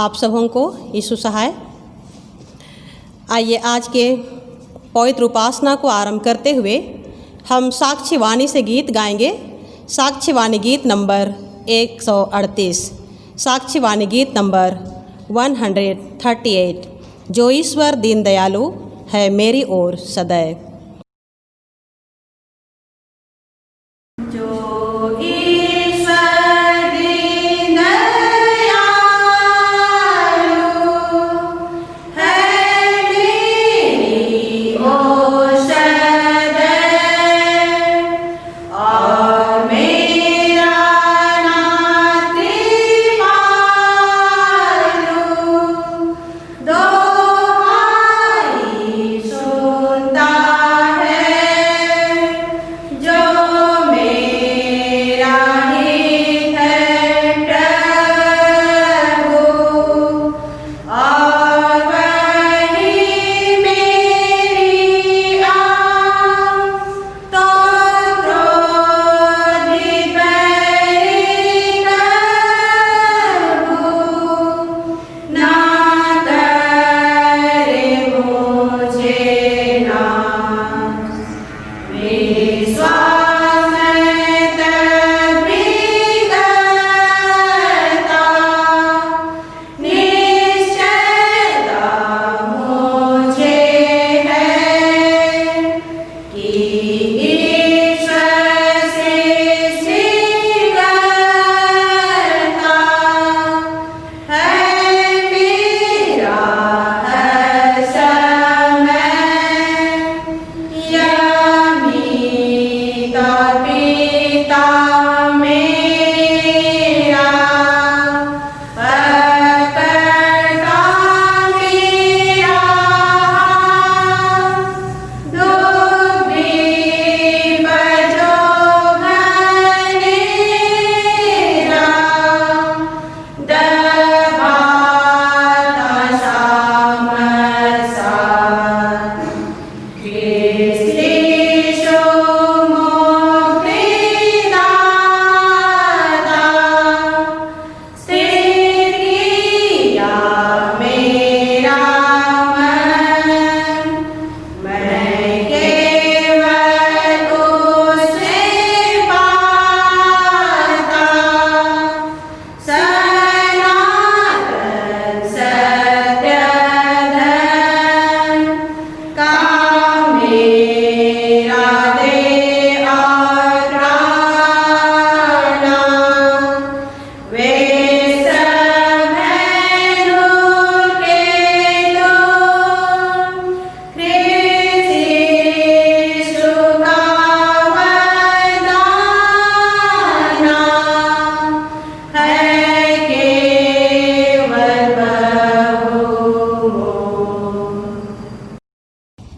आप सबों को यीशु सहाय। आइए आज के पवित्र उपासना को आरंभ करते हुए हम साक्ष्यवाणी से गीत गाएंगे। साक्ष्यवाणी गीत नंबर 138, साक्ष्यवाणी गीत नंबर 138, जो ईश्वर दीन दयालु है मेरी ओर सदैव।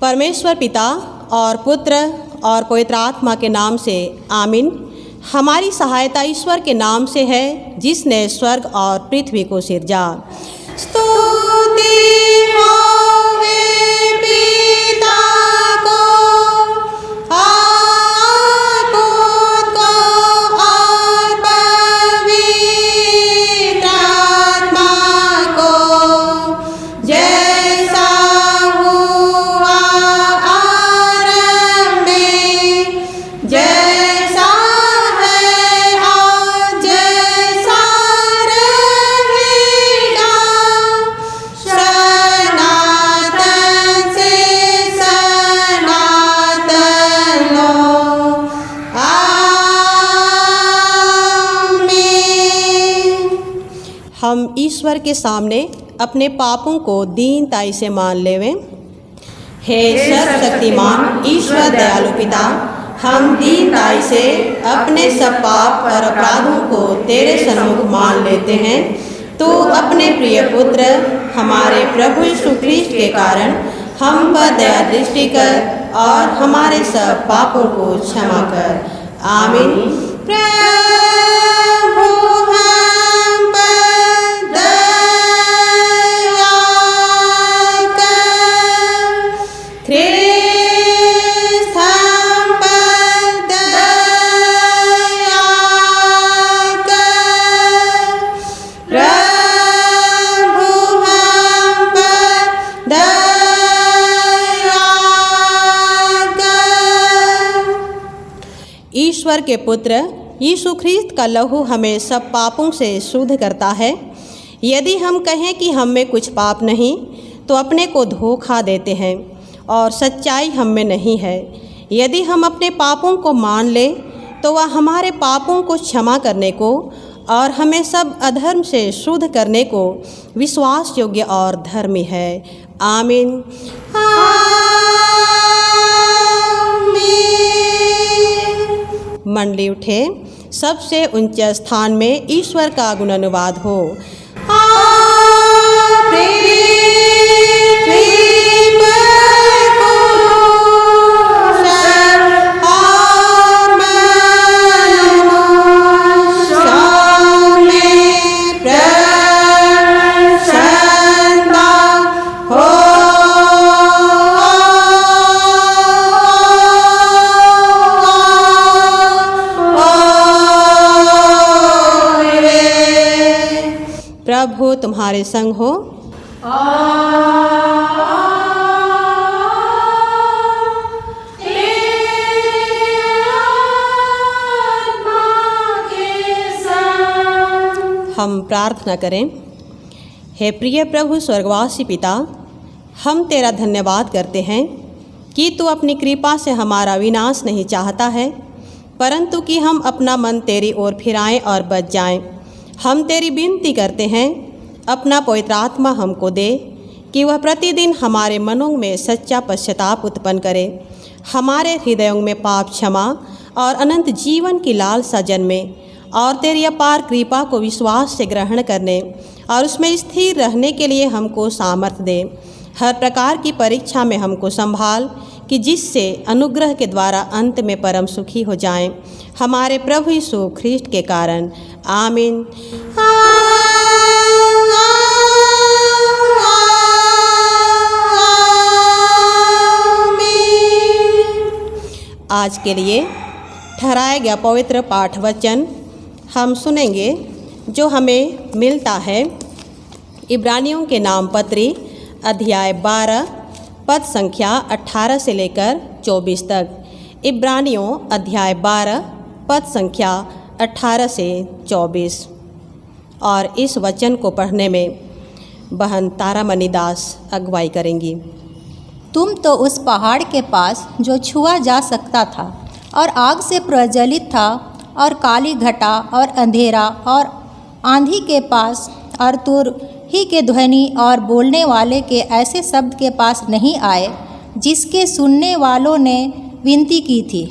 परमेश्वर पिता और पुत्र और पवित्र आत्मा के नाम से आमीन। हमारी सहायता ईश्वर के नाम से है जिसने स्वर्ग और पृथ्वी को सिरजा। स्तुति होवे पिता को और पुत्र को और पवित्र आत्मा को, जैसा हुआ आरंभ में, जैसा है और जैसा रहेगा, सनातन से सनातन लो। आमीन। हम ईश्वर के सामने अपने पापों को दीनताई से मान लेवें। हे सर्वशक्तिमान ईश्वर दयालु पिता, हम दीनताई से अपने सब पाप और अपराधों को तेरे सन्मुख मान लेते हैं। तो अपने प्रिय पुत्र हमारे प्रभु यीशु ख्रीष्ट के कारण हम पर दया दृष्टि कर और हमारे सब पापों को क्षमा कर। आमीन। प्रभु हम पर दया कर, ख्रीष्ट हम पर दया कर, प्रभु ईश्वर के पुत्र यीशु ख्रीस्त का लहू हमें सब पापों से शुद्ध करता है। यदि हम कहें कि हम में कुछ पाप नहीं तो अपने को धोखा देते हैं और सच्चाई हम में नहीं है। यदि हम अपने पापों को मान लें तो वह हमारे पापों को क्षमा करने को और हमें सब अधर्म से शुद्ध करने को विश्वास योग्य और धर्मी है। आमीन। मंडली उठे, सबसे ऊंचे स्थान में ईश्वर का गुण अनुवाद हो। प्रभु तुम्हारे संग हो। हम प्रार्थना करें। हे प्रिय प्रभु स्वर्गवासी पिता, हम तेरा धन्यवाद करते हैं कि तू अपनी कृपा से हमारा विनाश नहीं चाहता है, परंतु कि हम अपना मन तेरी ओर फिराएं और बच जाएं। हम तेरी विनती करते हैं, अपना पवित्र आत्मा हमको दे कि वह प्रतिदिन हमारे मनों में सच्चा पश्चाताप उत्पन्न करे, हमारे हृदयों में पाप क्षमा और अनंत जीवन की लालसा जन्मे और तेरी अपार कृपा को विश्वास से ग्रहण करने और उसमें स्थिर रहने के लिए हमको सामर्थ्य दे। हर प्रकार की परीक्षा में हमको संभाल कि जिससे अनुग्रह के द्वारा अंत में परम सुखी हो जाएं, हमारे प्रभु यीशु ख्रीस्ट के कारण। आमीन। आज के लिए ठहराया गया पवित्र पाठ वचन हम सुनेंगे जो हमें मिलता है इब्रानियों के नाम पत्री अध्याय 12 पद संख्या 18 से लेकर 24 तक। इब्रानियों अध्याय 12 पद संख्या 18 से 24। और इस वचन को पढ़ने में बहन तारामणि दास अगुवाई करेंगी। तुम तो उस पहाड़ के पास जो छुआ जा सकता था और आग से प्रज्वलित था और काली घटा और अंधेरा और आंधी के पास और तुर ही के ध्वनि और बोलने वाले के ऐसे शब्द के पास नहीं आए, जिसके सुनने वालों ने विनती की थी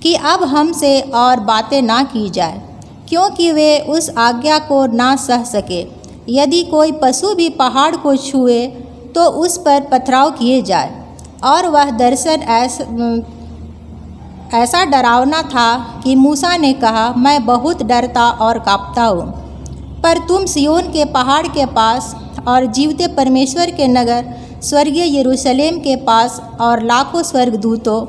कि अब हमसे और बातें ना की जाए, क्योंकि वे उस आज्ञा को ना सह सके। यदि कोई पशु भी पहाड़ को छुए तो उस पर पथराव किए जाए। और वह दर्शन ऐसा डरावना था कि मूसा ने कहा, मैं बहुत डरता और कांपता हूँ। पर तुम सियोन के पहाड़ के पास और जीवते परमेश्वर के नगर स्वर्गीय यरूशलेम के पास और लाखों स्वर्गदूतों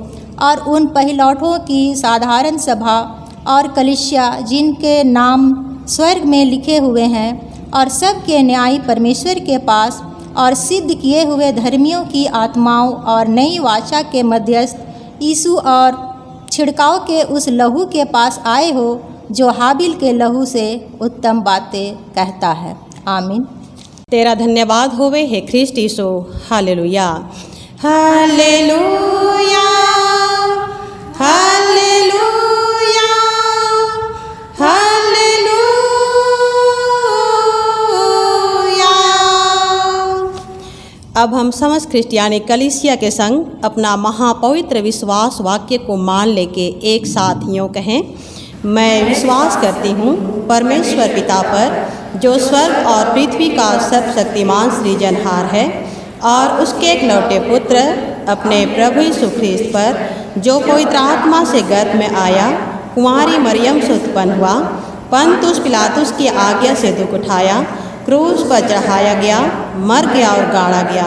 और उन पहिलौठों की साधारण सभा और कलीसिया जिनके नाम स्वर्ग में लिखे हुए हैं और सबके न्यायी परमेश्वर के पास और सिद्ध किए हुए धर्मियों की आत्माओं और नई वाचा के मध्यस्थ यीशु और छिड़काव के उस लहू के पास आए हो, जो हाबिल के लहू से उत्तम बातें कहता है। आमीन। तेरा धन्यवाद होवे हे ख्रीष्ट यीशु। हालेलुया, हालेलुया, हालेलुया, हालेलुया। अब हम समस्त क्रिस्टियानी कलीसिया के संग अपना महापवित्र विश्वास वाक्य को मान लेके एक साथ यूँ कहें, मैं विश्वास करती हूँ परमेश्वर पिता पर जो स्वर्ग और पृथ्वी का सर्वशक्तिमान सृजनहार है, और उसके एकलौते पुत्र अपने प्रभु यीशु ख्रीस्त पर जो पवित्र आत्मा से गर्भ में आया, कुंवारी मरियम से उत्पन्न हुआ, पंतुस पिलातुस की आज्ञा से दुख उठाया, क्रूस पर चढ़ाया गया, मर गया और गाड़ा गया,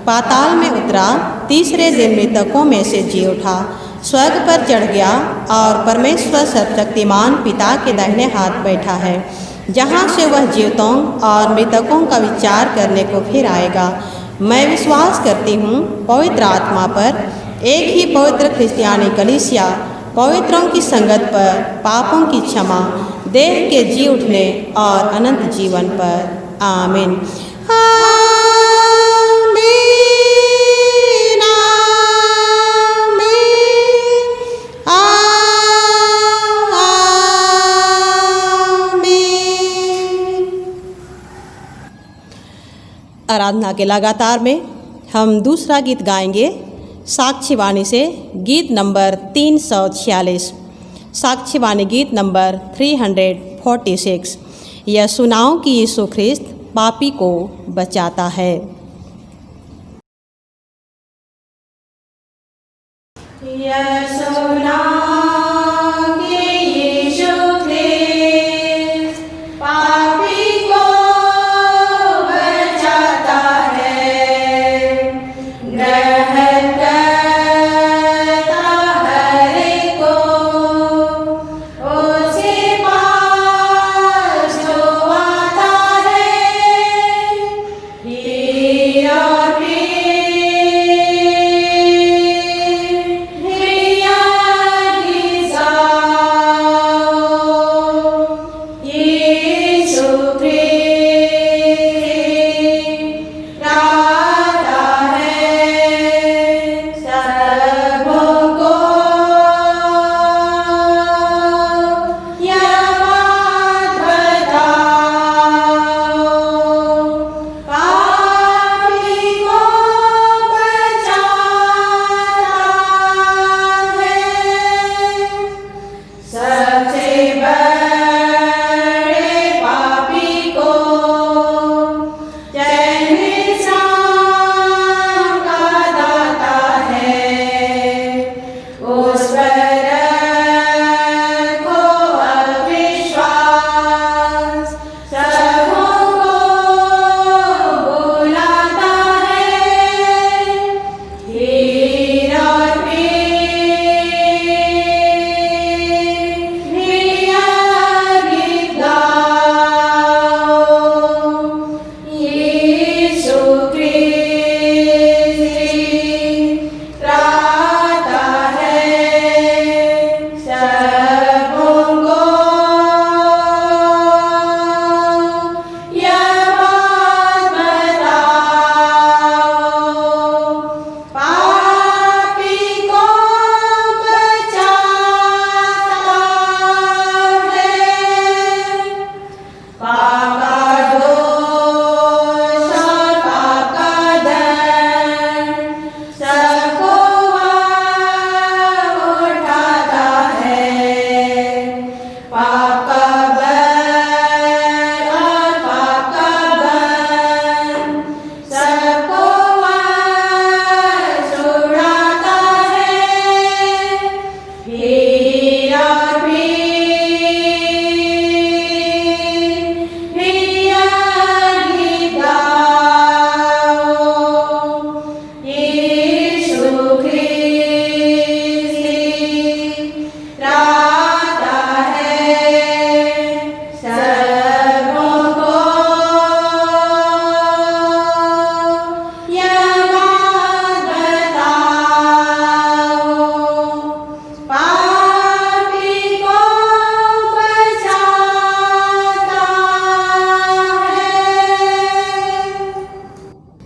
पाताल में उतरा, तीसरे दिन मृतकों में से जी उठा, स्वर्ग पर चढ़ गया और परमेश्वर सर्वशक्तिमान पिता के दाहिने हाथ बैठा है, जहाँ से वह जीवतों और मृतकों का विचार करने को फिर आएगा। मैं विश्वास करती हूँ पवित्र आत्मा पर, एक ही पवित्र क्रिस्तियानी कलीसिया, पवित्रों की संगत पर, पापों की क्षमा, देह के जी उठने और अनंत जीवन पर। आमीन। आराधना के लगातार में हम दूसरा गीत गाएंगे साक्ष्यवाणी से, गीत नंबर 346। साक्ष्यवाणी गीत नंबर 346। यह सुनाओ कि यीशु ख्रिस्त पापी को बचाता है। यह सुनाओ कि यीशु ख्रिस्त पापी को बचाता है, ग्रहण करता हर एक को उसके पास जो आता है। हीर और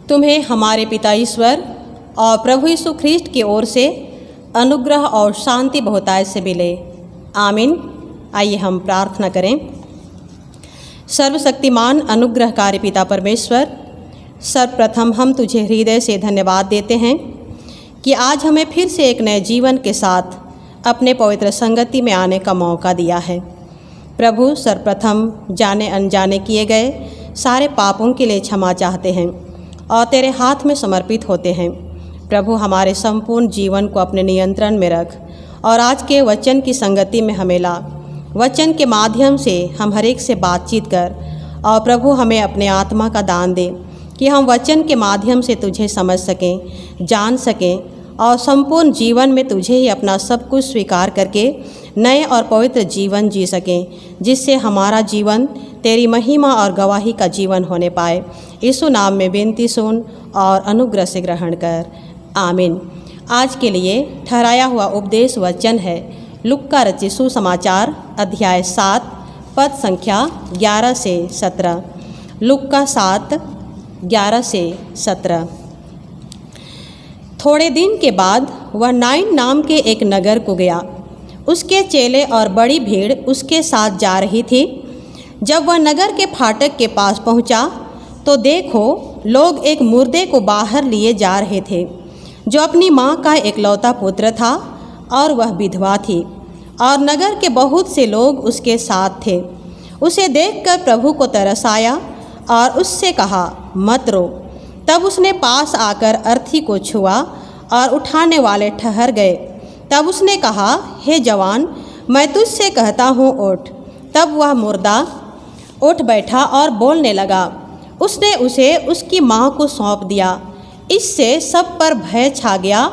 तुम्हें हमारे पिता ईश्वर और प्रभु यीशु ख्रिस्ट की ओर से अनुग्रह और शांति बहुतायत से मिले। आमीन। आइए हम प्रार्थना करें। सर्वशक्तिमान अनुग्रहकारी पिता परमेश्वर, सर्वप्रथम हम तुझे हृदय से धन्यवाद देते हैं कि आज हमें फिर से एक नए जीवन के साथ अपने पवित्र संगति में आने का मौका दिया है। प्रभु, सर्वप्रथम जाने अनजाने किए गए सारे पापों के लिए क्षमा चाहते हैं और तेरे हाथ में समर्पित होते हैं। प्रभु, हमारे संपूर्ण जीवन को अपने नियंत्रण में रख और आज के वचन की संगति में हमें ला। वचन के माध्यम से हम हर एक से बातचीत कर और प्रभु हमें अपने आत्मा का दान दे कि हम वचन के माध्यम से तुझे समझ सकें, जान सकें और संपूर्ण जीवन में तुझे ही अपना सब कुछ स्वीकार करके नए और पवित्र जीवन जी सकें, जिससे हमारा जीवन तेरी महिमा और गवाही का जीवन होने पाए। यीशु नाम में विनती सुन और अनुग्रह से ग्रहण कर। आमीन। आज के लिए ठहराया हुआ उपदेश वचन है लुक्का रचित सुसमाचार अध्याय 7 पद संख्या 11 से 17। लुक्का 7 11 से 17। थोड़े दिन के बाद वह नाइन नाम के एक नगर को गया। उसके चेले और बड़ी भीड़ उसके साथ जा रही थी। जब वह नगर के फाटक के पास पहुंचा तो देखो, लोग एक मुर्दे को बाहर लिए जा रहे थे, जो अपनी माँ का एकलौता पुत्र था और वह विधवा थी, और नगर के बहुत से लोग उसके साथ थे। उसे देखकर प्रभु को तरस आया और उससे कहा, मत रो। तब उसने पास आकर अर्थी को छुआ और उठाने वाले ठहर गए। तब उसने कहा, हे जवान, मैं तुझसे कहता हूँ, उठ। तब वह मुर्दा उठ बैठा और बोलने लगा। उसने उसे उसकी माँ को सौंप दिया। इससे सब पर भय छा गया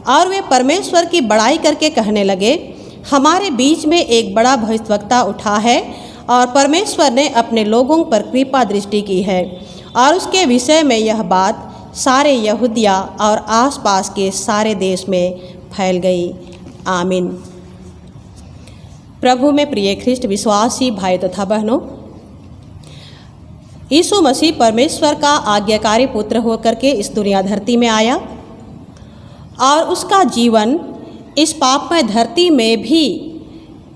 और वे परमेश्वर की बड़ाई करके कहने लगे, हमारे बीच में एक बड़ा भविष्यवक्ता उठा है और परमेश्वर ने अपने लोगों पर कृपा दृष्टि की है। और उसके विषय में यह बात सारे यहूदिया और आसपास के सारे देश में फैल गई। आमीन। प्रभु में प्रिय ख्रिस्ट विश्वासी भाई तथा बहनों, यीशु मसीह परमेश्वर का आज्ञाकारी पुत्र होकर के इस दुनिया धरती में आया और उसका जीवन इस पापमय धरती में भी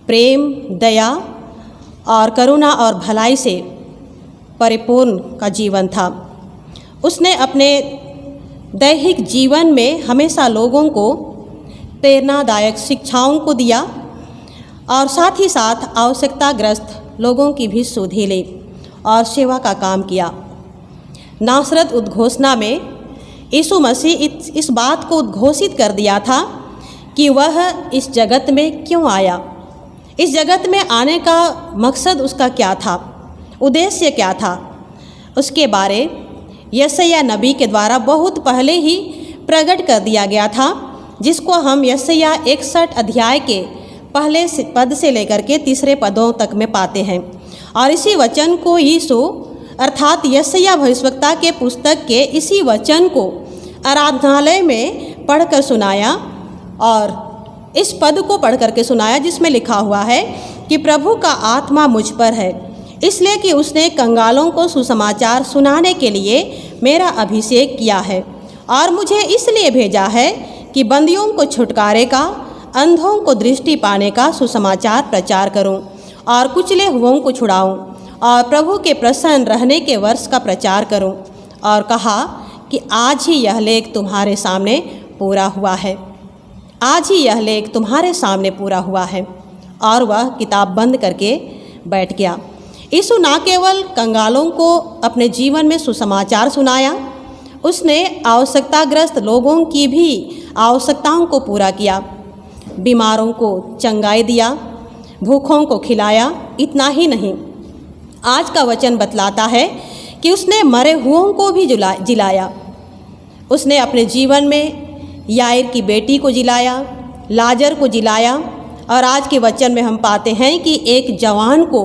प्रेम, दया और करुणा और भलाई से परिपूर्ण का जीवन था। उसने अपने दैहिक जीवन में हमेशा लोगों को प्रेरणादायक शिक्षाओं को दिया और साथ ही साथ आवश्यकताग्रस्त लोगों की भी सुधि ली और सेवा का काम किया। नासरत उद्घोषणा में यीशु मसीह इस बात को उद्घोषित कर दिया था कि वह इस जगत में क्यों आया, इस जगत में आने का मकसद उसका क्या था, उद्देश्य क्या था। उसके बारे यशायाह नबी के द्वारा बहुत पहले ही प्रकट कर दिया गया था, जिसको हम यशायाह 61 अध्याय के पहले पद से लेकर के तीसरे पदों तक में पाते हैं। और इसी वचन को यीशु अर्थात यशायाह भविष्यवक्ता के पुस्तक के इसी वचन को आराधनालय में पढ़कर सुनाया और इस पद को पढ़ करके सुनाया, जिसमें लिखा हुआ है कि प्रभु का आत्मा मुझ पर है, इसलिए कि उसने कंगालों को सुसमाचार सुनाने के लिए मेरा अभिषेक किया है, और मुझे इसलिए भेजा है कि बंदियों को छुटकारे का, अंधों को दृष्टि पाने का सुसमाचार प्रचार करूं, और कुचले हुओं को छुड़ाऊं, और प्रभु के प्रसन्न रहने के वर्ष का प्रचार करूं। और कहा कि आज ही यह लेख तुम्हारे सामने पूरा हुआ है, आज ही यह लेख तुम्हारे सामने पूरा हुआ है। और वह किताब बंद करके बैठ गया। यीशु न केवल कंगालों को अपने जीवन में सुसमाचार सुनाया, उसने आवश्यकताग्रस्त लोगों की भी आवश्यकताओं को पूरा किया। बीमारों को चंगाई दिया, भूखों को खिलाया। इतना ही नहीं, आज का वचन बतलाता है कि उसने मरे हुओं को भी जिलाया। उसने अपने जीवन में याईर की बेटी को जिलाया, लाजर को जिलाया, और आज के वचन में हम पाते हैं कि एक जवान को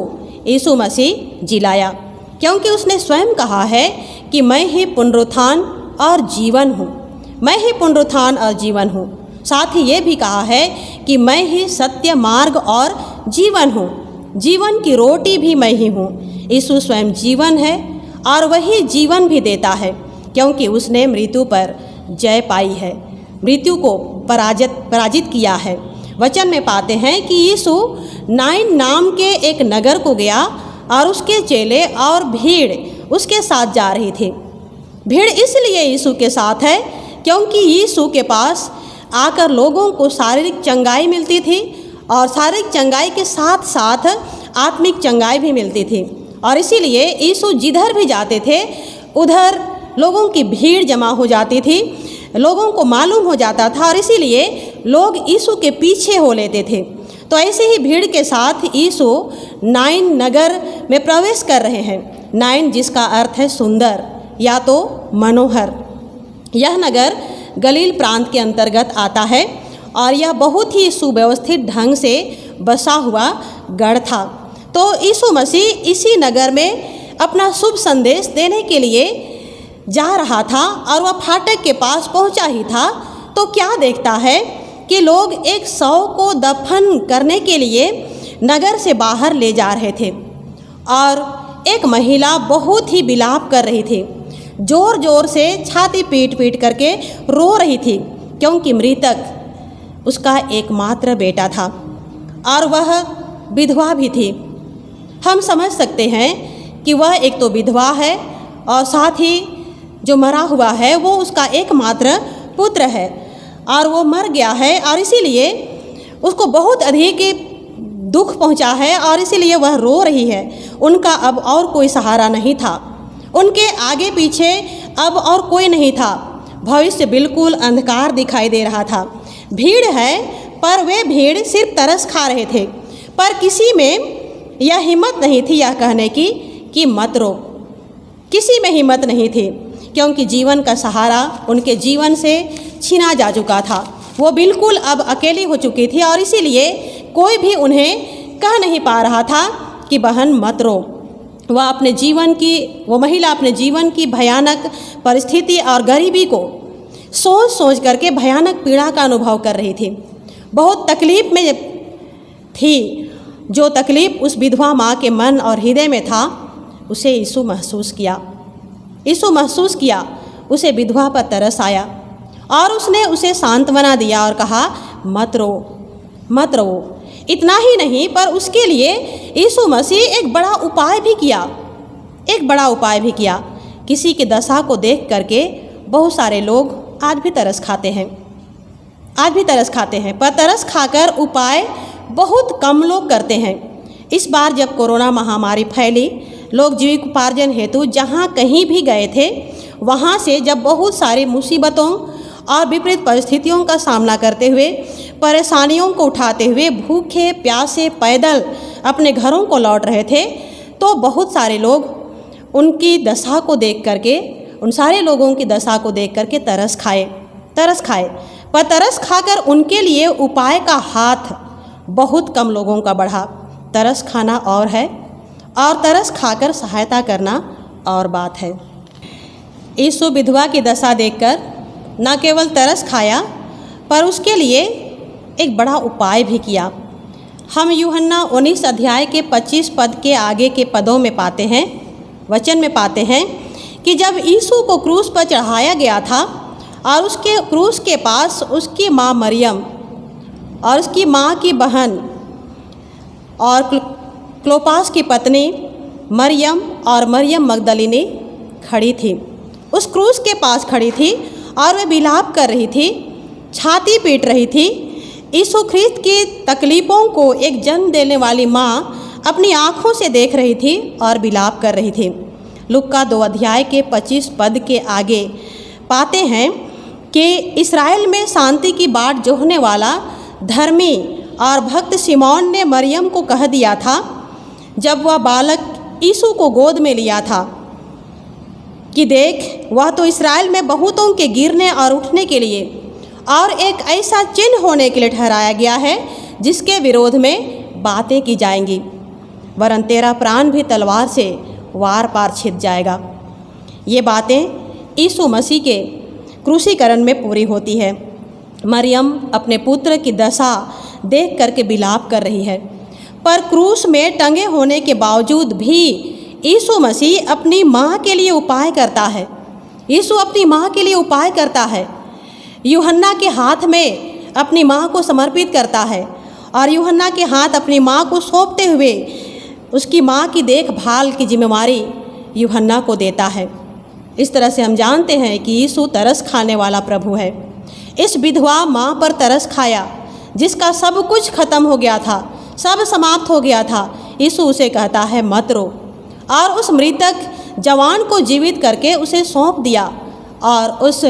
यीशु मसीह जिलाया, क्योंकि उसने स्वयं कहा है कि मैं ही पुनरुत्थान और जीवन हूँ, मैं ही पुनरुत्थान और जीवन हूँ। साथ ही ये भी कहा है कि मैं ही सत्य, मार्ग और जीवन हूँ, जीवन की रोटी भी मैं ही हूँ। यीशु स्वयं जीवन है और वही जीवन भी देता है, क्योंकि उसने मृत्यु पर जय पाई है, मृत्यु को पराजित किया है। वचन में पाते हैं कि यीशु नाइन नाम के एक नगर को गया और उसके चेले और भीड़ उसके साथ जा रही थी। भीड़ इसलिए यीशु के साथ है क्योंकि यीशु के पास आकर लोगों को शारीरिक चंगाई मिलती थी और शारीरिक चंगाई के साथ साथ आत्मिक चंगाई भी मिलती थी। और इसीलिए यीशु जिधर भी जाते थे उधर लोगों की भीड़ जमा हो जाती थी, लोगों को मालूम हो जाता था और इसीलिए लोग यीशु के पीछे हो लेते थे। तो ऐसे ही भीड़ के साथ यीशु नाइन नगर में प्रवेश कर रहे हैं। नाइन जिसका अर्थ है सुंदर या तो मनोहर। यह नगर गलील प्रांत के अंतर्गत आता है और यह बहुत ही सुव्यवस्थित ढंग से बसा हुआ गढ़ था। तो यीशु मसीह इसी नगर में अपना शुभ संदेश देने के लिए जा रहा था और वह फाटक के पास पहुंचा ही था तो क्या देखता है कि लोग एक शव को दफन करने के लिए नगर से बाहर ले जा रहे थे और एक महिला बहुत ही विलाप कर रही थी, ज़ोर ज़ोर से छाती पीट पीट करके रो रही थी, क्योंकि मृतक उसका एकमात्र बेटा था और वह विधवा भी थी। हम समझ सकते हैं कि वह एक तो विधवा है और साथ ही जो मरा हुआ है वो उसका एकमात्र पुत्र है और वो मर गया है और इसीलिए उसको बहुत अधिक दुख पहुंचा है और इसीलिए वह रो रही है। उनका अब और कोई सहारा नहीं था, उनके आगे पीछे अब और कोई नहीं था, भविष्य बिल्कुल अंधकार दिखाई दे रहा था। भीड़ है पर वे भीड़ सिर्फ तरस खा रहे थे, पर किसी में यह हिम्मत नहीं थी यह कहने की कि मत रो। किसी में हिम्मत नहीं थी, क्योंकि जीवन का सहारा उनके जीवन से छीना जा चुका था। वो बिल्कुल अब अकेली हो चुकी थी और इसीलिए कोई भी उन्हें कह नहीं पा रहा था कि बहन मत रो। वो महिला अपने जीवन की भयानक परिस्थिति और गरीबी को सोच सोच करके भयानक पीड़ा का अनुभव कर रही थी। बहुत तकलीफ में थी। जो तकलीफ उस विधवा माँ के मन और हृदय में था उसे यीशु महसूस किया। उसे विधवा पर तरस आया और उसने उसे सांत्वना दिया और कहा मत रो। इतना ही नहीं पर उसके लिए यीशु मसीह एक बड़ा उपाय भी किया। किसी की दशा को देख करके बहुत सारे लोग आज भी तरस खाते हैं, पर तरस खाकर उपाय बहुत कम लोग करते हैं। इस बार जब कोरोना महामारी फैली, लोग जीविकोपार्जन हेतु जहाँ कहीं भी गए थे, वहाँ से जब बहुत सारी मुसीबतों और विपरीत परिस्थितियों का सामना करते हुए, परेशानियों को उठाते हुए भूखे प्यासे पैदल अपने घरों को लौट रहे थे, तो बहुत सारे लोग उनकी दशा को देख करके, उन सारे लोगों की दशा को देख करके तरस खाए। पर तरस खाकर उनके लिए उपाय का हाथ बहुत कम लोगों का बढ़ा। तरस खाना और है और तरस खाकर सहायता करना और बात है। यीशु विधवा की दशा देखकर न केवल तरस खाया पर उसके लिए एक बड़ा उपाय भी किया। हम यूहन्ना 19 अध्याय के 25 पद के आगे के पदों में वचन में पाते हैं कि जब यीशु को क्रूस पर चढ़ाया गया था और उसके क्रूस के पास उसकी माँ मरियम और उसकी माँ की बहन और क्लोपास की पत्नी मरियम और मरियम मगदलिनी खड़ी थी। उस क्रूस के पास खड़ी थी और वे विलाप कर रही थी, छाती पीट रही थी। यीशु ख्रिस्त की तकलीफ़ों को एक जन्म देने वाली माँ अपनी आँखों से देख रही थी और विलाप कर रही थी। लुक्का 2 अध्याय के 25 पद के आगे पाते हैं कि इस्राएल में शांति की बाट जोहने वाला धर्मी और भक्त सिमोन ने मरियम को कह दिया था, जब वह बालक यीशु को गोद में लिया था, कि देख वह तो इस्राएल में बहुतों के गिरने और उठने के लिए और एक ऐसा चिन्ह होने के लिए ठहराया गया है जिसके विरोध में बातें की जाएंगी, वरन तेरा प्राण भी तलवार से वार पार छिद जाएगा। ये बातें यीशु मसीह के क्रूसीकरण में पूरी होती है। मरियम अपने पुत्र की दशा देख करके विलाप कर रही है, पर क्रूस में टंगे होने के बावजूद भी यीशु मसीह अपनी माँ के लिए उपाय करता है। यूहन्ना के हाथ में अपनी माँ को समर्पित करता है और यूहन्ना के हाथ अपनी माँ को सौंपते हुए उसकी माँ की देखभाल की जिम्मेवारी यूहन्ना को देता है। इस तरह से हम जानते हैं कि यीशु तरस खाने वाला प्रभु है। इस विधवा माँ पर तरस खाया जिसका सब कुछ खत्म हो गया था, सब समाप्त हो गया था। यीशु उसे कहता है मत रो, और उस मृतक जवान को जीवित करके उसे सौंप दिया और उस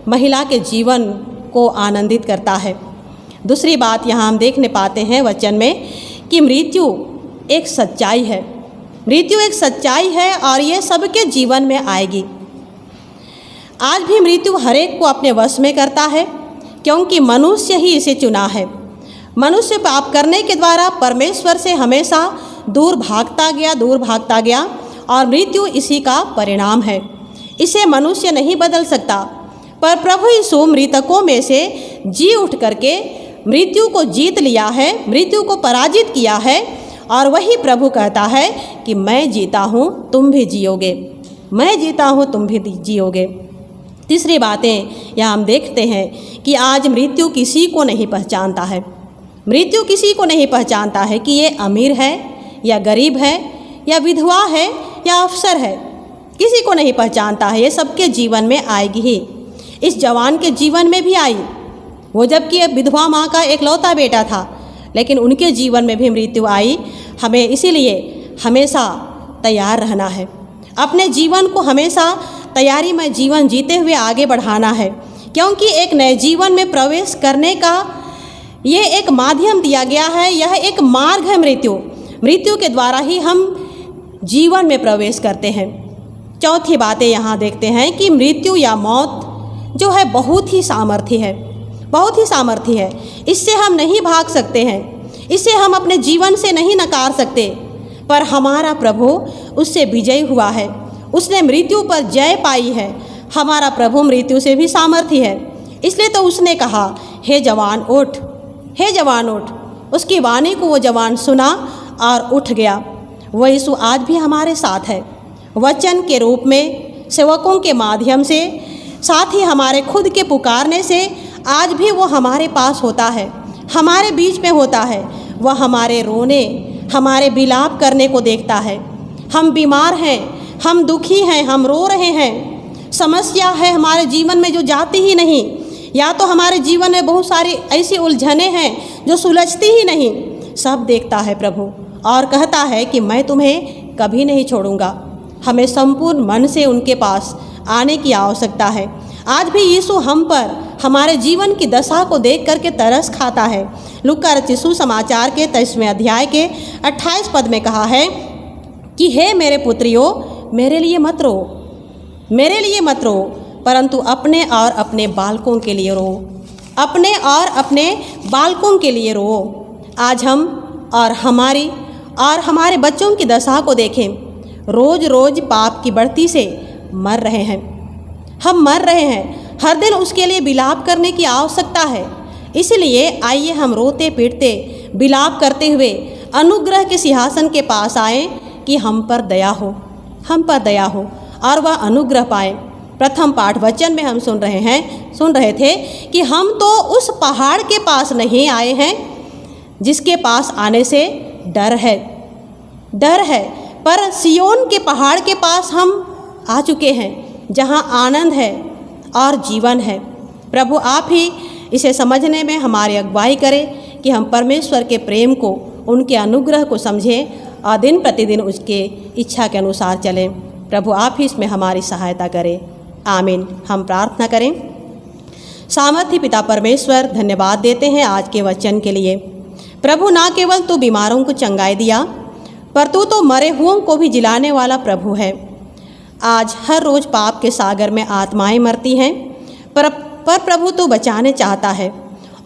महिला के जीवन को आनंदित करता है। दूसरी बात यहाँ हम देखने पाते हैं वचन में कि मृत्यु एक सच्चाई है और ये सबके जीवन में आएगी। आज भी मृत्यु हर एक को अपने वश में करता है, क्योंकि मनुष्य ही इसे चुना है। मनुष्य पाप करने के द्वारा परमेश्वर से हमेशा दूर भागता गया और मृत्यु इसी का परिणाम है। इसे मनुष्य नहीं बदल सकता, पर प्रभु यीशु मृतकों में से जी उठ करके मृत्यु को जीत लिया है, मृत्यु को पराजित किया है। और वही प्रभु कहता है कि मैं जीता हूँ, तुम भी जियोगे, मैं जीता हूँ, तुम भी जियोगे। तीसरी बातें यहाँ हम देखते हैं कि आज मृत्यु किसी को नहीं पहचानता है। मृत्यु किसी को नहीं पहचानता है कि ये अमीर है या गरीब है या विधवा है या अफसर है, किसी को नहीं पहचानता है। ये सबके जीवन में आएगी ही। इस जवान के जीवन में भी आई, वो जबकि विधवा माँ का एकलौता बेटा था, लेकिन उनके जीवन में भी मृत्यु आई। हमें इसीलिए हमेशा तैयार रहना है, अपने जीवन को हमेशा तैयारी में जीवन जीते हुए आगे बढ़ाना है, क्योंकि एक नए जीवन में प्रवेश करने का ये एक माध्यम दिया गया है, यह एक मार्ग है। मृत्यु के द्वारा ही हम जीवन में प्रवेश करते हैं। चौथी बातें यहाँ देखते हैं कि मृत्यु या मौत जो है बहुत ही सामर्थ्य है, बहुत ही सामर्थ्य है। इससे हम नहीं भाग सकते हैं, इसे हम अपने जीवन से नहीं नकार सकते, पर हमारा प्रभु उससे विजयी हुआ है, उसने मृत्यु पर जय पाई है। हमारा प्रभु मृत्यु से भी सामर्थ्य है, इसलिए तो उसने कहा, हे जवान उठ, हे जवान उठ। उसकी वाणी को वो जवान सुना और उठ गया। वह यीशु आज भी हमारे साथ है, वचन के रूप में, सेवकों के माध्यम से, साथ ही हमारे खुद के पुकारने से आज भी वो हमारे पास होता है, हमारे बीच में होता है। वह हमारे रोने, हमारे विलाप करने को देखता है। हम बीमार हैं, हम दुखी हैं, हम रो रहे हैं, समस्या है हमारे जीवन में जो जाती ही नहीं, या तो हमारे जीवन में बहुत सारी ऐसी उलझने हैं जो सुलझती ही नहीं, सब देखता है प्रभु और कहता है कि मैं तुम्हें कभी नहीं छोड़ूंगा। हमें संपूर्ण मन से उनके पास आने की आवश्यकता है। आज भी यीशु हम पर, हमारे जीवन की दशा को देख करके तरस खाता है। लूका रचित सुसमाचार के 23वें अध्याय के 28 पद में कहा है कि हे मेरे पुत्रियों, मेरे लिए मत रो, मेरे लिए मत रो, परंतु अपने और अपने बालकों के लिए रो, अपने और अपने बालकों के लिए रो। आज हम और हमारे बच्चों की दशा को देखें। रोज रोज पाप की बढ़ती से मर रहे हैं, हम मर रहे हैं। हर दिन उसके लिए विलाप करने की आवश्यकता है। इसलिए आइए हम रोते पीटते विलाप करते हुए अनुग्रह के सिंहासन के पास आएँ कि हम पर दया हो, हम पर दया हो और वह अनुग्रह पाए। प्रथम पाठ वचन में हम सुन रहे थे कि हम तो उस पहाड़ के पास नहीं आए हैं जिसके पास आने से डर है, पर सियोन के पहाड़ के पास हम आ चुके हैं, जहां आनंद है और जीवन है। प्रभु आप ही इसे समझने में हमारी अगुवाई करें कि हम परमेश्वर के प्रेम को, उनके अनुग्रह को समझें और दिन प्रतिदिन उसके इच्छा के अनुसार चलें। प्रभु आप ही इसमें हमारी सहायता करें, आमीन। हम प्रार्थना करें। सामर्थ्य पिता परमेश्वर, धन्यवाद देते हैं आज के वचन के लिए। प्रभु ना केवल तू बीमारों को चंगाई दिया, पर तू तो मरे हुओं को भी जिलाने वाला प्रभु है। आज हर रोज़ पाप के सागर में आत्माएं मरती हैं, पर प्रभु तू बचाने चाहता है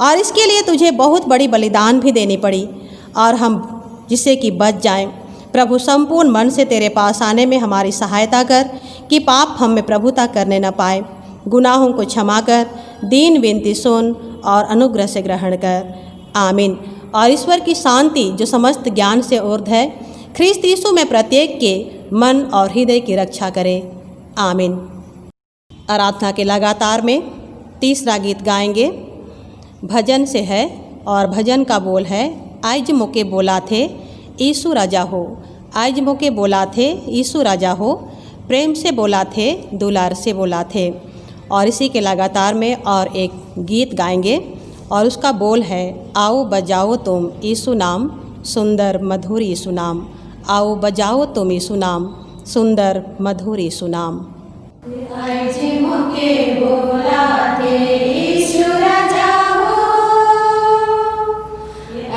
और इसके लिए तुझे बहुत बड़ी बलिदान भी देनी पड़ी, और हम जिससे कि बच जाएं। प्रभु संपूर्ण मन से तेरे पास आने में हमारी सहायता कर कि पाप हम में प्रभुता करने न पाए। गुनाहों को क्षमा कर, दीन विनती सुन और अनुग्रह से ग्रहण कर, आमीन। और ईश्वर की शांति जो समस्त ज्ञान से ऊर्ध है, ख्रीस्त यीशु में प्रत्येक के मन और हृदय की रक्षा करे, आमीन। आराधना के लगातार में तीसरा गीत गाएंगे, भजन से है और भजन का बोल है, आइज मोके बोला थे यीशु राजा हो, आइज मोके बोला थे यीशु राजा हो, प्रेम से बोला थे, दुलार से बोला थे। और इसी के लगातार में और एक गीत गाएंगे और उसका बोल है, आओ बजाओ तुम यीशु नाम, सुंदर मधुर यीशु नाम। आओ बजाओ तुम यीशु नाम, सुंदर मधुर यीशु नाम। आइज मोके बोला थे यीशु राजा हो,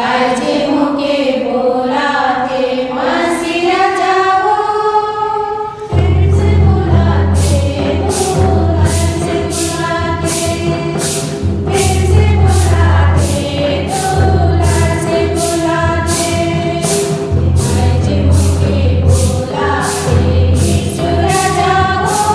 आइज मोके बोला थे मसीह राजा हो, फिर से बोला थे, दुलार से बोला थे, फिर से बोला थे, दुलार से बोला थे। आइज मोके बोला थे यीशु राजा हो,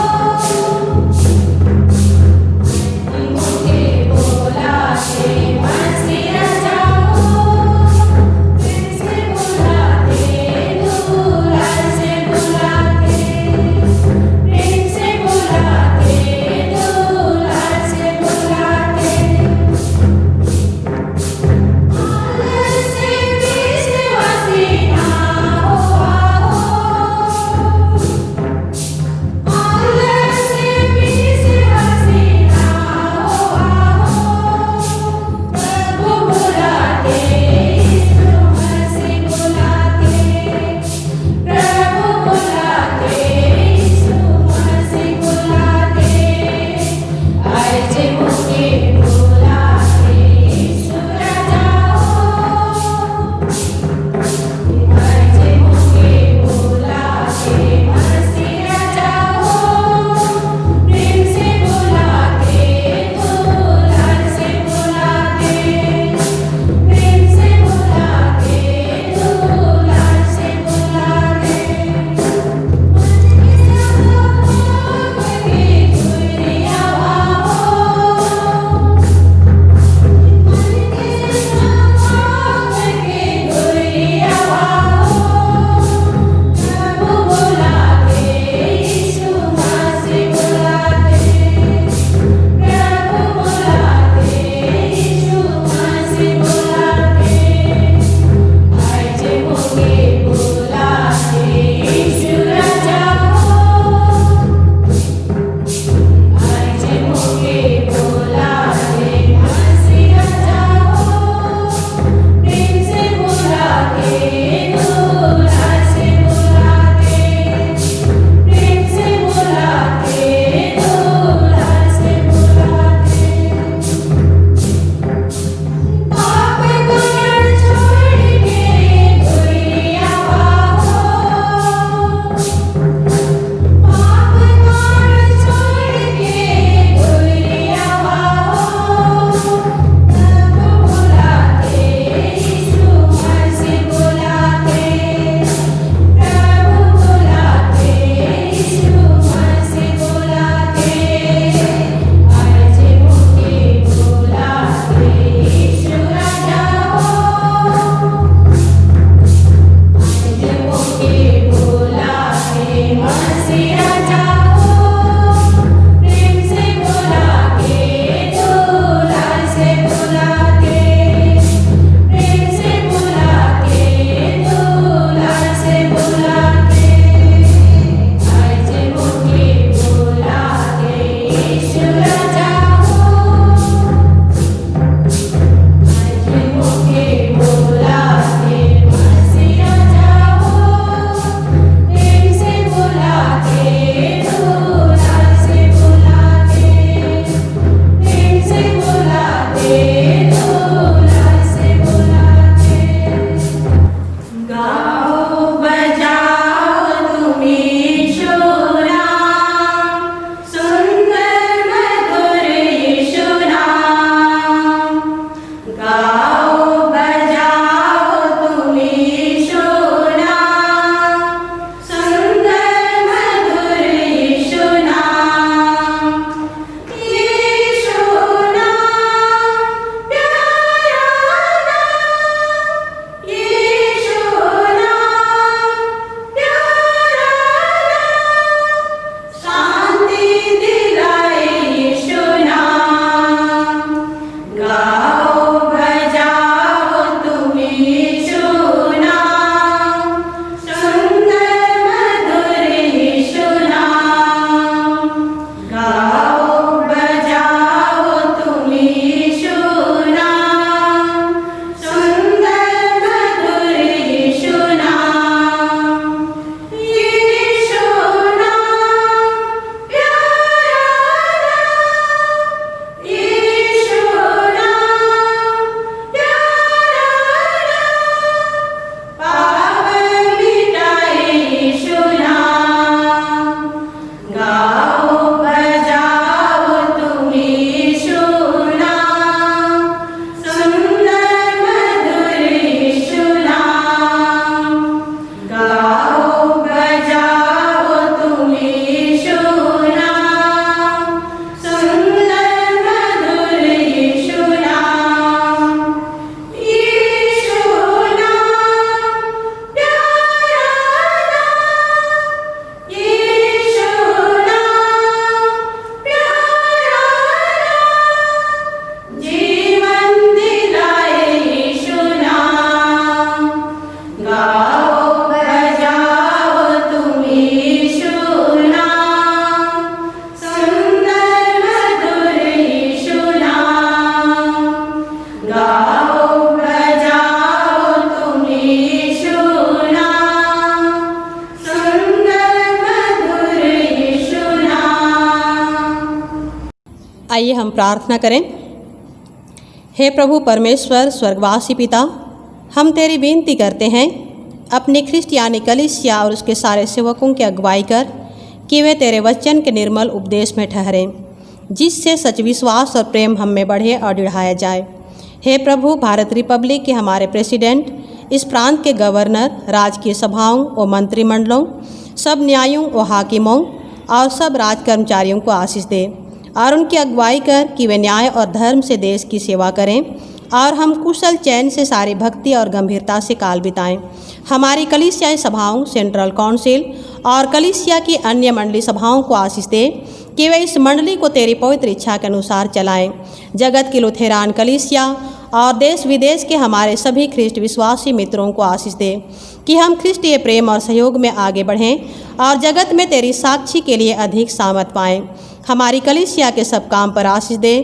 गाओ बजाओ तुम यीशु नाम, सुंदर मधुर यीशु नाम। यीशु नाम प्यारा नाम, यीशु नाम प्यारा नाम, शांति दिलाए यीशु नाम। गाओ बजाओ तुम यीशु नाम, सुंदर मधुर यीशु नाम। गाओ बजाओ तुम यीशु नाम, सुंदर मधुर यीशु नाम। यीशु नाम प्यारा नाम, यीशु नाम प्यारा नाम, पाप मिटाए यीशु नाम। गाओ बजाओ तुम यीशु नाम, सुंदर मधुर यीशु नाम। गाओ बजाओ तुम यीशु नाम, सुंदर मधुर यीशु नाम। यीशु नाम प्यारा नाम, यीशु नाम प्यारा नाम, जीवन दिलाए यीशु नाम। गाओ बजाओ तुम यीशु नाम, सुंदर मधुर यीशु नाम। गाओ बजाओ तुम यीशु नाम, सुंदर मधुर यीशु नाम। आइए हम प्रार्थना करें। हे प्रभु परमेश्वर स्वर्गवासी पिता, हम तेरी विनती करते हैं अपने ख्रिस्त यानी कलीसिया और उसके सारे सेवकों की अगुवाई कर कि वे तेरे वचन के निर्मल उपदेश में ठहरें, जिससे सच विश्वास और प्रेम हम में बढ़े और दृढ़ाया जाए। हे प्रभु, भारत रिपब्लिक के हमारे प्रेसिडेंट, इस प्रांत के गवर्नर, राजकीय सभाओं व मंत्रिमंडलों, सब न्यायों व हाकिमों और सब राज कर्मचारियों को आशीष दे और उनकी अगुवाई कर कि वे न्याय और धर्म से देश की सेवा करें और हम कुशल चैन से सारी भक्ति और गंभीरता से काल बिताएं। हमारी कलीसियाई सभाओं, सेंट्रल काउंसिल और कलीसिया की अन्य मंडली सभाओं को आशीष दे कि वे इस मंडली को तेरी पवित्र इच्छा के अनुसार चलाएं। जगत की लुथेरान कलीसिया और देश विदेश के हमारे सभी ख्रिस्ट विश्वासी मित्रों को आशीष दे कि हम ख्रिस्टीय प्रेम और सहयोग में आगे बढ़ें और जगत में तेरी साक्षी के लिए अधिक सामर्थ पाएं। हमारी कलीसिया के सब काम पर आशीष दे,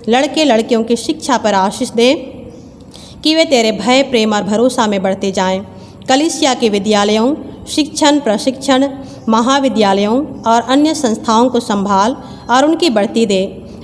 लड़के लड़कियों की शिक्षा पर आशीष दे कि वे तेरे भय, प्रेम और भरोसा में बढ़ते जाएं। कलीसिया के विद्यालयों, शिक्षण, प्रशिक्षण, महाविद्यालयों और अन्य संस्थाओं को संभाल और उनकी बढ़ती दे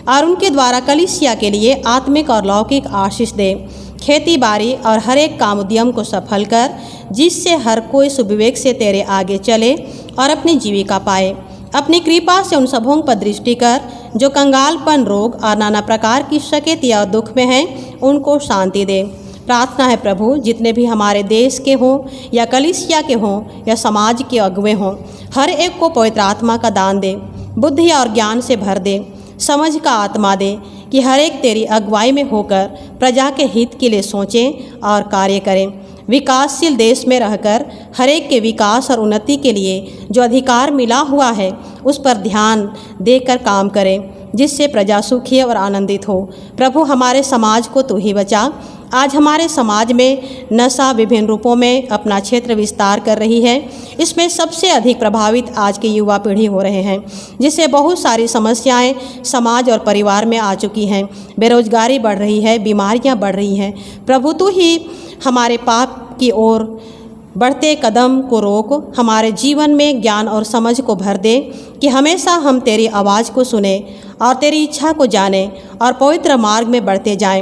और उनके द्वारा कलीसिया के लिए आत्मिक और लौकिक आशीष दे। खेती बाड़ी और हर एक काम उद्यम को सफल कर, जिससे हर कोई सुविवेक से तेरे आगे चले और अपनी जीविका पाए। अपनी कृपा से उन सबों पर दृष्टि कर जो कंगालपन, रोग और नाना प्रकार की शकैती और दुख में हैं, उनको शांति दे। प्रार्थना है प्रभु, जितने भी हमारे देश के हों या कलीसिया के हों या समाज के अगुवे हों, हर एक को पवित्र आत्मा का दान दे, बुद्धि और ज्ञान से भर दे, समझ का आत्मा दे कि हर एक तेरी अगुवाई में होकर प्रजा के हित के लिए सोचें और कार्य करें। विकासशील देश में रहकर हर एक के विकास और उन्नति के लिए जो अधिकार मिला हुआ है, उस पर ध्यान देकर काम करें, जिससे प्रजा सुखी और आनंदित हो। प्रभु, हमारे समाज को तू ही बचा। आज हमारे समाज में नशा विभिन्न रूपों में अपना क्षेत्र विस्तार कर रही है। इसमें सबसे अधिक प्रभावित आज की युवा पीढ़ी हो रहे हैं, जिससे बहुत सारी समस्याएं समाज और परिवार में आ चुकी हैं। बेरोजगारी बढ़ रही है, बीमारियां बढ़ रही हैं। प्रभु, तू ही हमारे पाप की ओर बढ़ते कदम को रोक, हमारे जीवन में ज्ञान और समझ को भर दे कि हमेशा हम तेरी आवाज़ को सुने और तेरी इच्छा को जाने और पवित्र मार्ग में बढ़ते जाएं।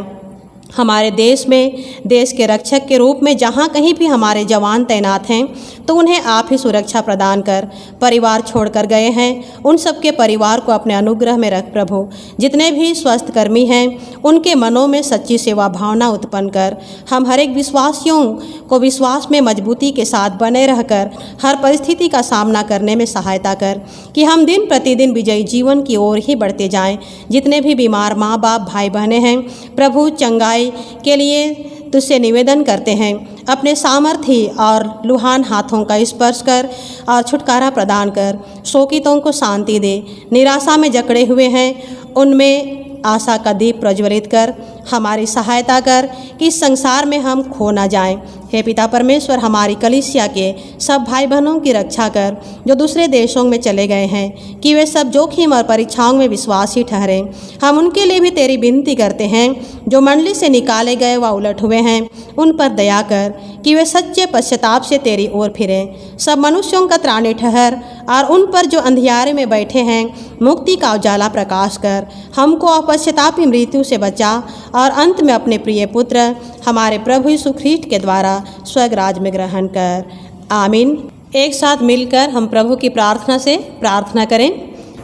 हमारे देश में देश के रक्षक के रूप में जहाँ कहीं भी हमारे जवान तैनात हैं तो उन्हें आप ही सुरक्षा प्रदान कर परिवार छोड़कर गए हैं। उन सबके परिवार को अपने अनुग्रह में रख प्रभु। जितने भी स्वस्थ कर्मी हैं उनके मनों में सच्ची सेवा भावना उत्पन्न कर हम हर एक विश्वासियों को विश्वास में मजबूती के साथ बने रहकर हर परिस्थिति का सामना करने में सहायता कर कि हम दिन प्रतिदिन विजयी जीवन की ओर ही बढ़ते जाएं। जितने भी बीमार माँ बाप भाई बहनें हैं प्रभु चंगाई के लिए तुझसे निवेदन करते हैं। अपने सामर्थी और लुहान हाथों का स्पर्श कर और छुटकारा प्रदान कर। शोकितों को शांति दे। निराशा में जकड़े हुए हैं उनमें आशा का दीप प्रज्वलित कर हमारी सहायता कर कि इस संसार में हम खो ना जाएं। हे पिता परमेश्वर, हमारी कलीसिया के सब भाई बहनों की रक्षा कर जो दूसरे देशों में चले गए हैं कि वे सब जोखिम और परीक्षाओं में विश्वासी ठहरें। हम उनके लिए भी तेरी विनती करते हैं जो मंडली से निकाले गए व उलट हुए हैं उन पर दया कर कि वे सच्चे पश्चाताप से तेरी ओर फिरें। सब मनुष्यों का त्राणी ठहर और उन पर जो अंधियारे में बैठे हैं मुक्ति का उजाला प्रकाश कर। हमको अपश्चातापी मृत्यु से बचा और अंत में अपने प्रिय पुत्र हमारे प्रभु यीशु ख्रीष्ट के द्वारा स्वर्ग राज में ग्रहण कर। आमीन। एक साथ मिलकर हम प्रभु की प्रार्थना से प्रार्थना करें।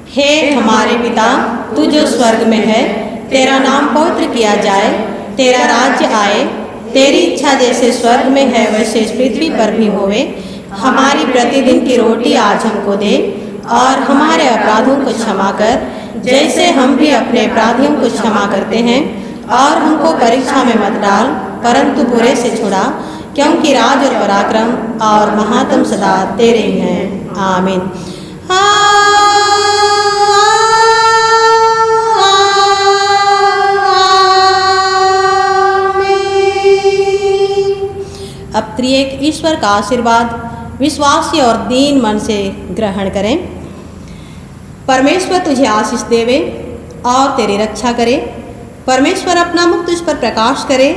हे हमारे पिता, तू जो स्वर्ग में है, तेरा नाम पवित्र किया जाए, तेरा राज्य आए, तेरी इच्छा जैसे स्वर्ग में है वैसे इस पृथ्वी पर भी होवे। हमारी प्रतिदिन की रोटी आज हमको दे और हमारे अपराधों को क्षमा कर जैसे हम भी अपने अपराधियों को क्षमा करते हैं, और हमको परीक्षा में मत डाल परंतु बुरे से छुड़ा, क्योंकि राज और पराक्रम और महात्म सदा तेरे ही हैं। आमीन। अब त्रिएक ईश्वर का आशीर्वाद विश्वासी और दीन मन से ग्रहण करें। परमेश्वर तुझे आशीष देवे और तेरी रक्षा करे। परमेश्वर अपना मुख तुझ पर प्रकाश करे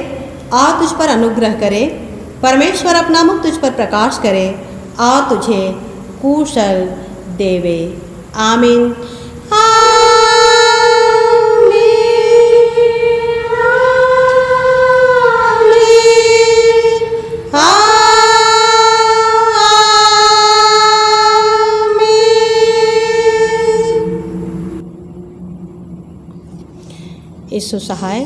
और तुझ पर अनुग्रह करे। परमेश्वर अपना मुख तुझ पर प्रकाश करे और तुझे कुशल देवे। आमीन। यीशु सहाय।